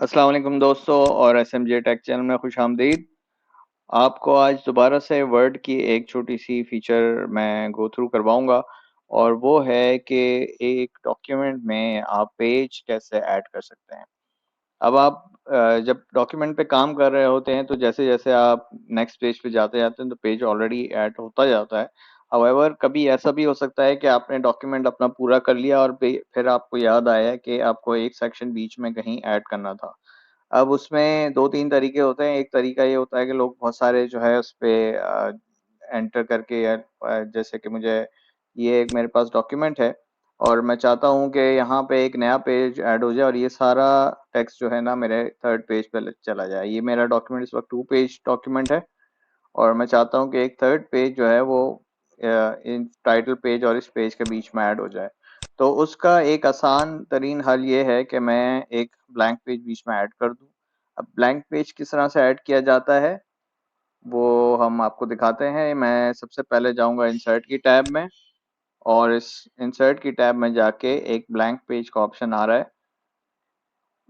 अस्सलाम वालेकुम दोस्तों और एसएमजे टेक चैनल में खुशामदीद। आपको आज दोबारा से वर्ड की एक छोटी सी फीचर मैं गो थ्रू करवाऊंगा और वो है कि एक डॉक्यूमेंट में आप पेज कैसे ऐड कर सकते हैं। अब आप जब डॉक्यूमेंट पे काम कर रहे होते हैं तो जैसे जैसे आप नेक्स्ट पेज पे जाते जाते हैं तो पेज ऑलरेडी ऐड होता जाता है। हाउएवर कभी ऐसा भी हो सकता है कि आपने डॉक्यूमेंट अपना पूरा कर लिया और फिर आपको याद आया कि आपको एक सेक्शन बीच में कहीं ऐड करना था। अब उसमें 2-3 तरीके होते हैं। एक तरीका ये होता है कि लोग बहुत सारे जो है उसपे एंटर करके या जैसे कि मुझे ये एक मेरे पास डॉक्यूमेंट है और मैं चाहता हूँ कि यहाँ पे एक नया पेज ऐड हो जाए और ये सारा टेक्स्ट जो है ना मेरे थर्ड पेज पे चला जाए। ये मेरा डॉक्यूमेंट इस वक्त 2 पेज डॉक्यूमेंट है और मैं चाहता हूँ कि एक थर्ड पेज जो है वो इन टाइटल पेज और इस पेज के बीच में ऐड हो जाए। तो उसका एक आसान तरीन हल ये है कि मैं एक ब्लैंक पेज बीच में ऐड कर दूं। अब ब्लैंक पेज किस तरह से ऐड किया जाता है वो हम आपको दिखाते हैं। मैं सबसे पहले जाऊंगा इंसर्ट की टैब में और इस इंसर्ट की टैब में जाके एक ब्लैंक पेज का ऑप्शन आ रहा है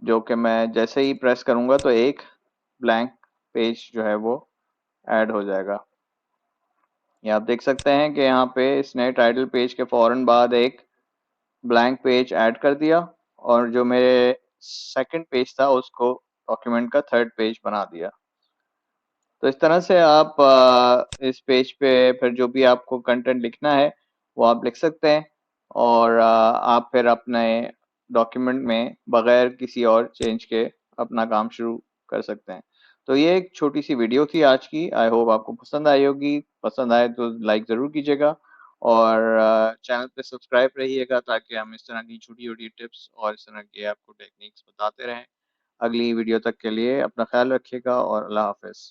जो कि मैं जैसे ही प्रेस करूंगा तो एक ब्लैंक पेज जो है वो ऐड हो जाएगा। ये आप देख सकते हैं कि यहाँ पे इसने टाइटल पेज के फौरन बाद एक ब्लैंक पेज ऐड कर दिया और जो मेरे सेकंड पेज था उसको डॉक्यूमेंट का थर्ड पेज बना दिया। तो इस तरह से आप इस पेज पे फिर जो भी आपको कंटेंट लिखना है वो आप लिख सकते हैं और आप फिर अपने डॉक्यूमेंट में बगैर किसी और चेंज के अपना काम शुरू कर सकते हैं। तो ये एक छोटी सी वीडियो थी आज की। आई होप आपको पसंद आई होगी। पसंद आए तो लाइक ज़रूर कीजिएगा और चैनल पे सब्सक्राइब रहिएगा ताकि हम इस तरह की छोटी छोटी टिप्स और इस तरह के आपको टेक्निक्स बताते रहें। अगली वीडियो तक के लिए अपना ख्याल रखिएगा और अल्लाह हाफिज़।